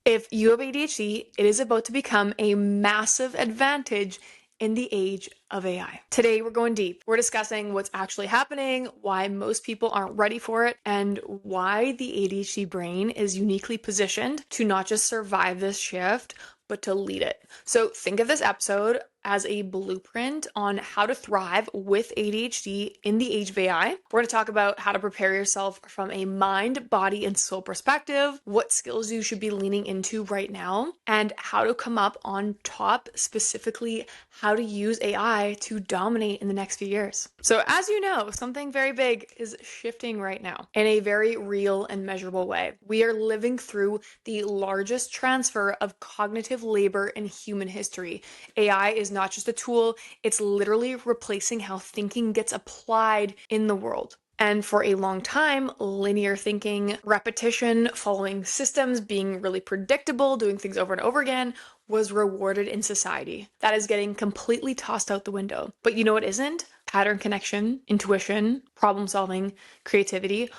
If you have ADHD, it is about to become a massive advantage in the age of AI. Today, we're going deep. We're discussing what's actually happening, why most people aren't ready for it, and why the ADHD brain is uniquely positioned to not just survive this shift, but to lead it. So think of this episode as a blueprint on how to thrive with ADHD in the age of AI. We're going to talk about how to prepare yourself from a mind, body, and soul perspective, what skills you should be leaning into right now, and how to come up on top, specifically how to use AI to dominate in the next few years. So as you know, something very big is shifting right now in a very real and measurable way. We are living through the largest transfer of cognitive labor in human history. AI is not just a tool, it's literally replacing how thinking gets applied in the world. And for a long time, linear thinking, repetition, following systems, being really predictable, doing things over and over again was rewarded in society. That is getting completely tossed out the window. But you know what isn't? Pattern connection, intuition, problem solving, creativity,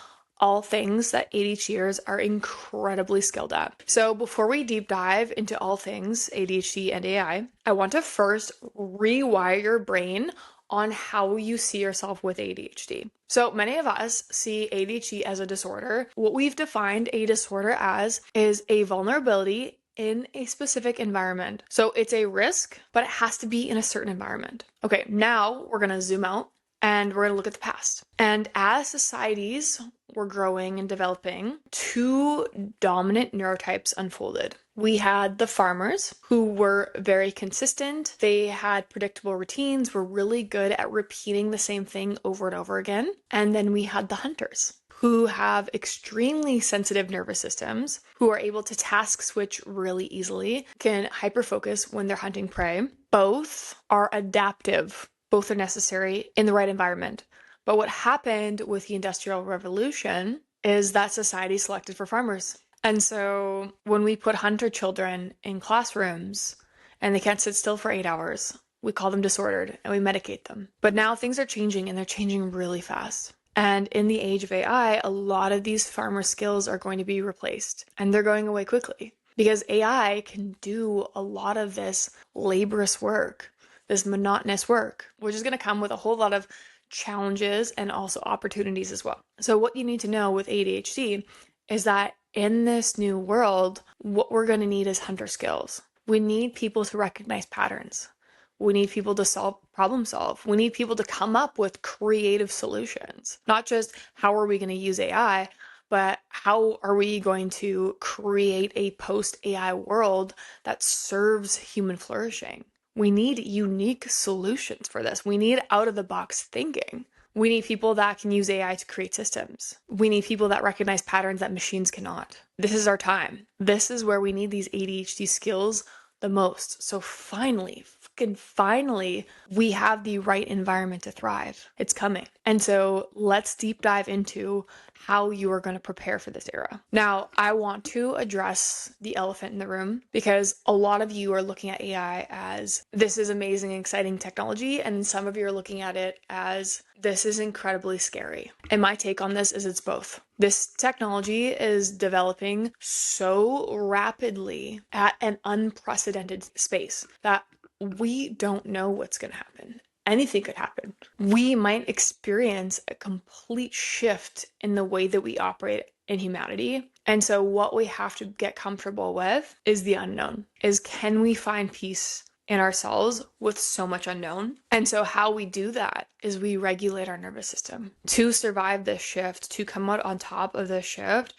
all things that ADHDers are incredibly skilled at. So before we deep dive into all things ADHD and AI, I want to first rewire your brain on how you see yourself with ADHD. So many of us see ADHD as a disorder. What we've defined a disorder as is a vulnerability in a specific environment. So it's a risk, but it has to be in a certain environment. Okay, now we're gonna zoom out and we're going to look at the past. And as societies were growing and developing, two dominant neurotypes unfolded. We had the farmers who were very consistent. They had predictable routines, were really good at repeating the same thing over and over again. And then we had the hunters who have extremely sensitive nervous systems, who are able to task switch really easily, can hyperfocus when they're hunting prey. Both are adaptive. Both are necessary in the right environment. But what happened with the Industrial Revolution is that society selected for farmers. And so when we put hunter children in classrooms and they can't sit still for 8 hours, we call them disordered and we medicate them. But now things are changing and they're changing really fast. And in the age of AI, a lot of these farmer skills are going to be replaced and they're going away quickly because AI can do a lot of this laborious work, this monotonous work, which is going to come with a whole lot of challenges and also opportunities as well. So what you need to know with ADHD is that in this new world, what we're going to need is hunter skills. We need people to recognize patterns. We need people to problem solve. We need people to come up with creative solutions. Not just how are we going to use AI, but how are we going to create a post-AI world that serves human flourishing? We need unique solutions for this. We need out-of-the-box thinking. We need people that can use AI to create systems. We need people that recognize patterns that machines cannot. This is our time. This is where we need these ADHD skills the most. So finally, we have the right environment to thrive. It's coming. And so let's deep dive into how you are going to prepare for this era. Now, I want to address the elephant in the room because a lot of you are looking at AI as this is amazing, exciting technology, and some of you are looking at it as this is incredibly scary. And my take on this is it's both. This technology is developing so rapidly at an unprecedented space that we don't know what's going to happen. Anything could happen. We might experience a complete shift in the way that we operate in humanity. And so what we have to get comfortable with is the unknown, is can we find peace in ourselves with so much unknown? And so how we do that is we regulate our nervous system. To survive this shift, to come out on top of this shift,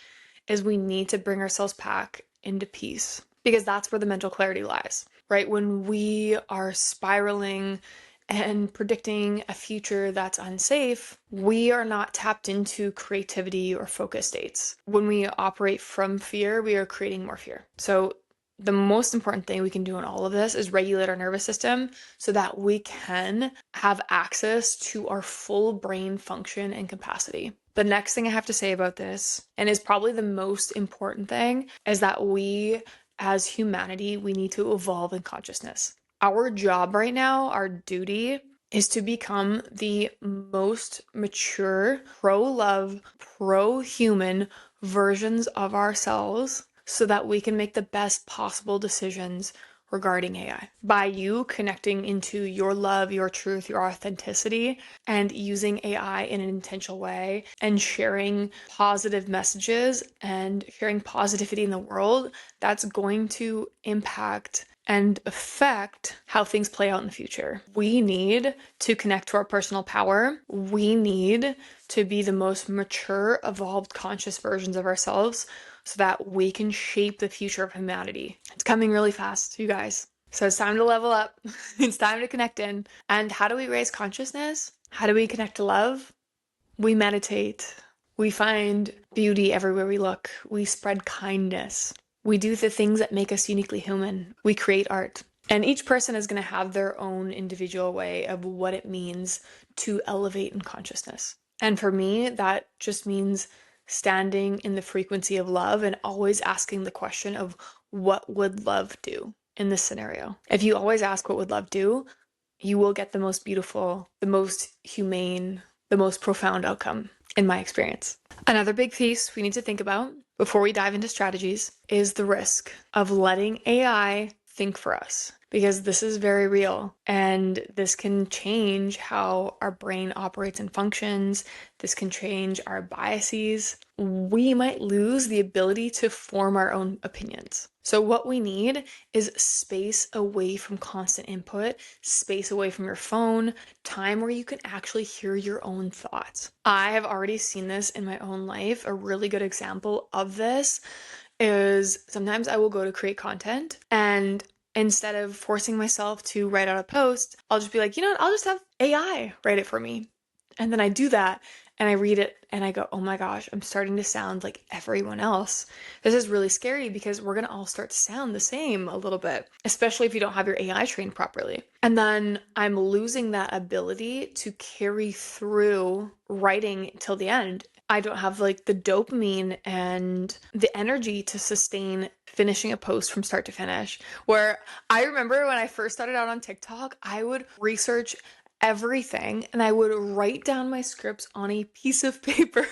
is we need to bring ourselves back into peace because that's where the mental clarity lies, right? When we are spiraling and predicting a future that's unsafe, we are not tapped into creativity or focus states. When we operate from fear, we are creating more fear. So the most important thing we can do in all of this is regulate our nervous system so that we can have access to our full brain function and capacity. The next thing I have to say about this, and is probably the most important thing, is that we as humanity, we need to evolve in consciousness. Our job right now, our duty, is to become the most mature, pro-love, pro-human versions of ourselves so that we can make the best possible decisions regarding AI. By you connecting into your love, your truth, your authenticity, and using AI in an intentional way and sharing positive messages and sharing positivity in the world, that's going to impact and affect how things play out in the future. We need to connect to our personal power. We need to be the most mature, evolved, conscious versions of ourselves so that we can shape the future of humanity. It's coming really fast, you guys. So it's time to level up. It's time to connect in. And how do we raise consciousness? How do we connect to love? We meditate. We find beauty everywhere we look. We spread kindness. We do the things that make us uniquely human. We create art. And each person is going to have their own individual way of what it means to elevate in consciousness. And for me, that just means standing in the frequency of love and always asking the question of what would love do in this scenario? If you always ask what would love do, you will get the most beautiful, the most humane, the most profound outcome, in my experience. Another big piece we need to think about before we dive into strategies is the risk of letting AI think for us, because this is very real and this can change how our brain operates and functions. This can change our biases. We might lose the ability to form our own opinions. So what we need is space away from constant input, space away from your phone, time where you can actually hear your own thoughts. I have already seen this in my own life. A really good example of this is sometimes I will go to create content, and instead of forcing myself to write out a post, I'll just be like, you know what, I'll just have AI write it for me. And then I do that and I read it and I go, oh my gosh, I'm starting to sound like everyone else. This is really scary because we're going to all start to sound the same a little bit, especially if you don't have your AI trained properly. And then I'm losing that ability to carry through writing till the end. I don't have like the dopamine and the energy to sustain finishing a post from start to finish. Where I remember when I first started out on TikTok, I would research everything and I would write down my scripts on a piece of paper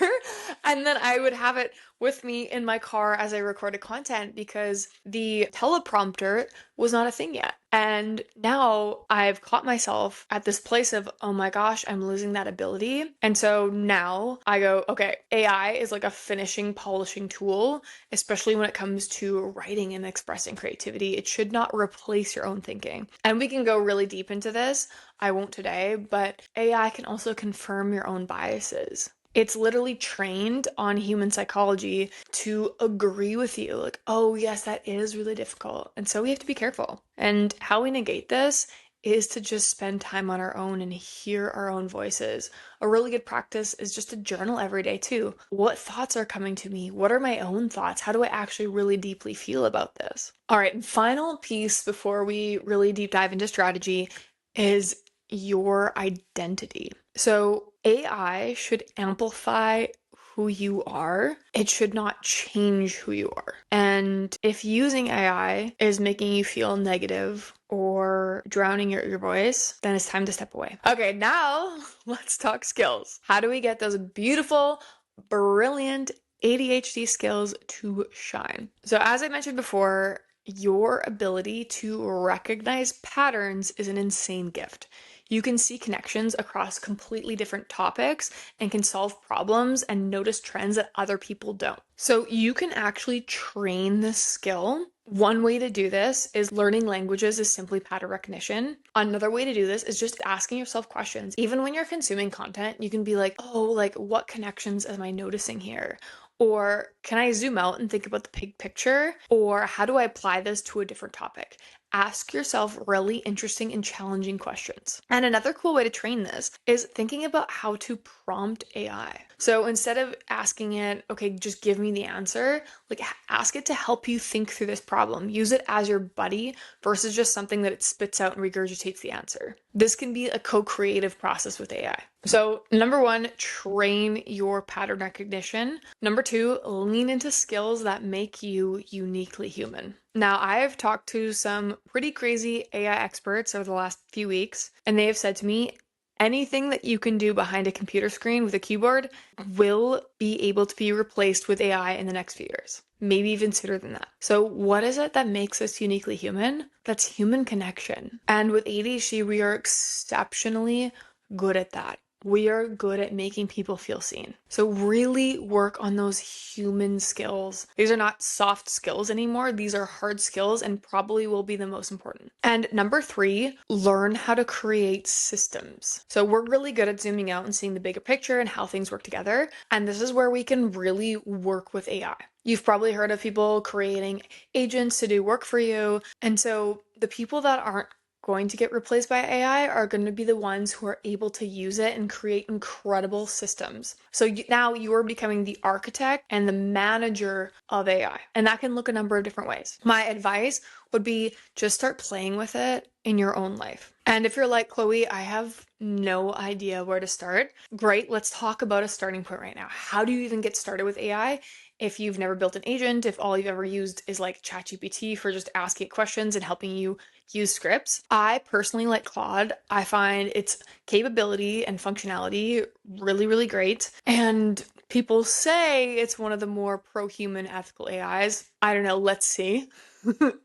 and then I would have it with me in my car as I recorded content because the teleprompter was not a thing yet. And now I've caught myself at this place of, oh my gosh, I'm losing that ability. And so now I go, okay, AI is like a finishing, polishing tool, especially when it comes to writing and expressing creativity. It should not replace your own thinking. And we can go really deep into this. I won't today, but AI can also confirm your own biases. It's literally trained on human psychology to agree with you. Like, oh, yes, that is really difficult. And so we have to be careful. And how we negate this is to just spend time on our own and hear our own voices. A really good practice is just to journal every day too. What thoughts are coming to me? What are my own thoughts? How do I actually really deeply feel about this? All right, and final piece before we really deep dive into strategy is your identity. So AI should amplify who you are. It should not change who you are. And if using AI is making you feel negative or drowning your voice, then it's time to step away. Okay, now let's talk skills. How do we get those beautiful, brilliant ADHD skills to shine? So as I mentioned before, your ability to recognize patterns is an insane gift. You can see connections across completely different topics and can solve problems and notice trends that other people don't. So you can actually train this skill. One way to do this is learning languages is simply pattern recognition. Another way to do this is just asking yourself questions. Even when you're consuming content, you can be like, oh, like what connections am I noticing here? Or can I zoom out and think about the big picture? Or how do I apply this to a different topic? Ask yourself really interesting and challenging questions. And another cool way to train this is thinking about how to prompt AI. So instead of asking it, okay, just give me the answer, like ask it to help you think through this problem. Use it as your buddy versus just something that it spits out and regurgitates the answer. This can be a co-creative process with AI. So number one, train your pattern recognition. Number two, lean into skills that make you uniquely human. Now, I have talked to some pretty crazy AI experts over the last few weeks, and they have said to me, anything that you can do behind a computer screen with a keyboard will be able to be replaced with AI in the next few years. maybe even sooner than that. So what is it that makes us uniquely human? That's human connection. And with ADHD, we are exceptionally good at that. We are good at making people feel seen. So really work on those human skills. These are not soft skills anymore. These are hard skills and probably will be the most important. And number 3, learn how to create systems. So we're really good at zooming out and seeing the bigger picture and how things work together. And this is where we can really work with AI. You've probably heard of people creating agents to do work for you. And so the people that aren't going to get replaced by AI are going to be the ones who are able to use it and create incredible systems. So now you are becoming the architect and the manager of AI. And that can look a number of different ways. My advice would be just start playing with it in your own life. And if you're like, Chloe, I have no idea where to start, great, let's talk about a starting point right now. How do you even get started with AI? If you've never built an agent, if all you've ever used is like ChatGPT for just asking questions and helping you use scripts, I personally like Claude. I find its capability and functionality really, really great. And people say it's one of the more pro-human ethical AIs. I don't know, let's see.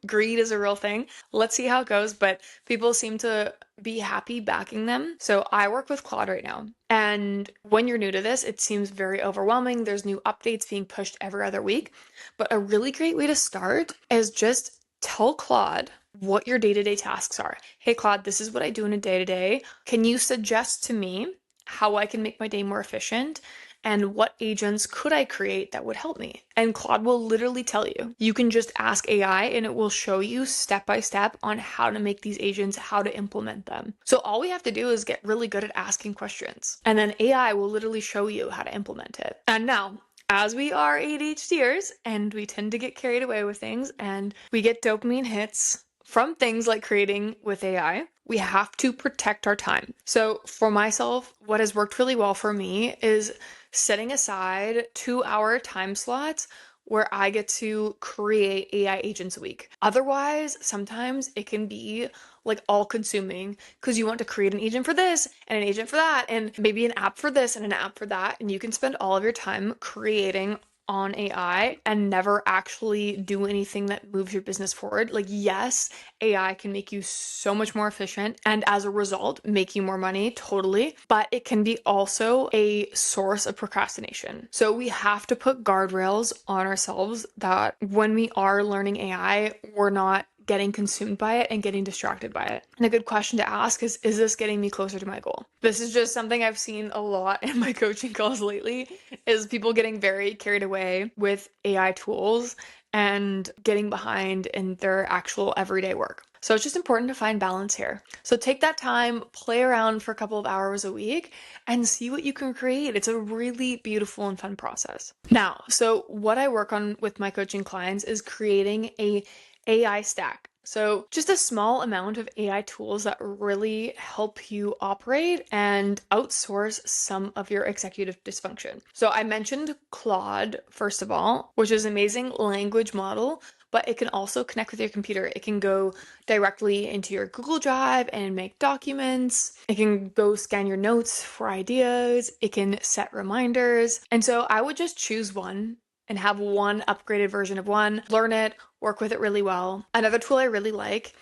Greed is a real thing. Let's see how it goes, but people seem to be happy backing them. So I work with Claude right now. And when you're new to this, it seems very overwhelming. There's new updates being pushed every other week. But a really great way to start is just tell Claude what your day-to-day tasks are. Hey, Claude, this is what I do in a day-to-day. Can you suggest to me how I can make my day more efficient? And what agents could I create that would help me? And Claude will literally tell you. You can just ask AI and it will show you step by step on how to make these agents, how to implement them. So all we have to do is get really good at asking questions. And then AI will literally show you how to implement it. And now, as we are ADHDers and we tend to get carried away with things and we get dopamine hits from things like creating with AI, we have to protect our time. So for myself, what has worked really well for me is setting aside 2-hour time slots where I get to create AI agents a week. Otherwise, sometimes it can be like all consuming because you want to create an agent for this and an agent for that and maybe an app for this and an app for that. And you can spend all of your time creating on AI and never actually do anything that moves your business forward. Like, yes, AI can make you so much more efficient and as a result, make you more money, totally. But it can be also a source of procrastination. So we have to put guardrails on ourselves that when we are learning AI, we're not getting consumed by it and getting distracted by it. And a good question to ask is this getting me closer to my goal? This is just something I've seen a lot in my coaching calls lately, is people getting very carried away with AI tools and getting behind in their actual everyday work. So it's just important to find balance here. So take that time, play around for a couple of hours a week and see what you can create. It's a really beautiful and fun process. Now, so what I work on with my coaching clients is creating a AI stack. So just a small amount of AI tools that really help you operate and outsource some of your executive dysfunction. So I mentioned Claude, first of all, which is an amazing language model, but it can also connect with your computer. It can go directly into your Google Drive and make documents. It can go scan your notes for ideas. It can set reminders. And so I would just choose one and have one upgraded version of one, learn it, work with it really well. Another tool I really like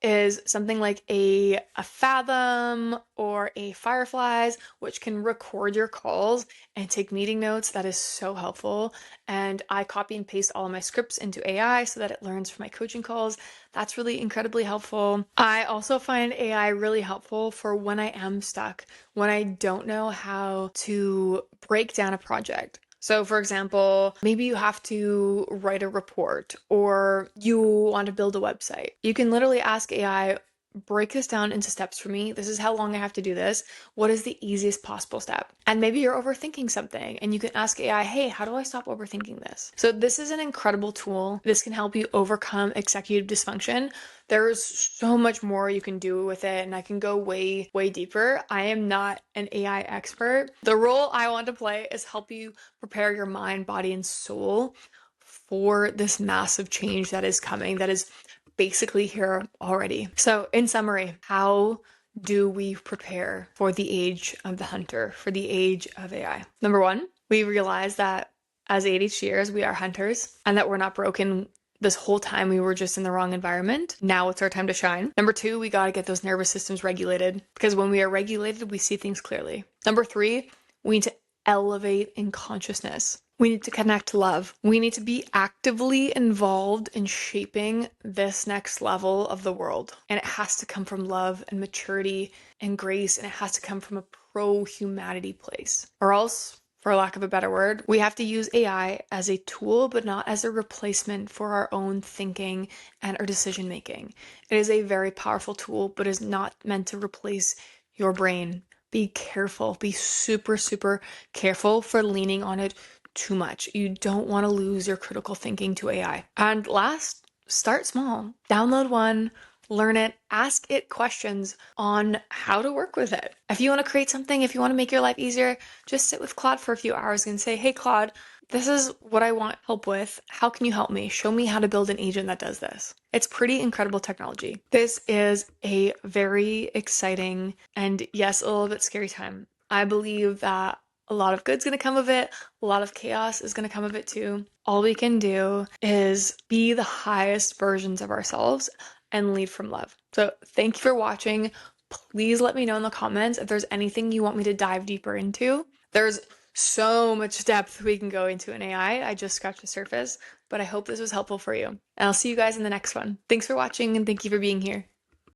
is something like a Fathom or a Fireflies, which can record your calls and take meeting notes. That is so helpful. And I copy and paste all of my scripts into AI so that it learns from my coaching calls. That's really incredibly helpful. I also find AI really helpful for when I am stuck, when I don't know how to break down a project. So for example, maybe you have to write a report or you want to build a website. You can literally ask AI, break this down into steps for me. This is how long I have to do this. What is the easiest possible step? And maybe you're overthinking something and you can ask AI, hey, how do I stop overthinking this? So this is an incredible tool. This can help you overcome executive dysfunction. There's so much more you can do with it, and I can go way, way deeper. I am not an AI expert. The role I want to play is help you prepare your mind, body, and soul for this massive change that is coming, that is basically here already. So in summary, how do we prepare for the age of the hunter, for the age of AI? Number one, we realize that as ADHDers, we are hunters, and that we're not broken this whole time. We were just in the wrong environment. Now it's our time to shine. Number two, we got to get those nervous systems regulated, because when we are regulated, we see things clearly. Number three, we need to elevate in consciousness. We need to connect to love. We need to be actively involved in shaping this next level of the world. And it has to come from love and maturity and grace, and it has to come from a pro-humanity place. Or else, for lack of a better word, we have to use AI as a tool, but not as a replacement for our own thinking and our decision making. It is a very powerful tool, but is not meant to replace your brain. Be careful. Be super, super careful for leaning on it too much. You don't want to lose your critical thinking to AI. And last, start small. Download one, learn it, ask it questions on how to work with it. If you want to create something, if you want to make your life easier, just sit with Claude for a few hours and say, hey, Claude, this is what I want help with. How can you help me? Show me how to build an agent that does this. It's pretty incredible technology. This is a very exciting and, yes, a little bit scary time. I believe that a lot of good's going to come of it. A lot of chaos is going to come of it too. All we can do is be the highest versions of ourselves and lead from love. So thank you for watching. Please let me know in the comments if there's anything you want me to dive deeper into. There's so much depth we can go into in AI. I just scratched the surface, but I hope this was helpful for you. And I'll see you guys in the next one. Thanks for watching, and thank you for being here.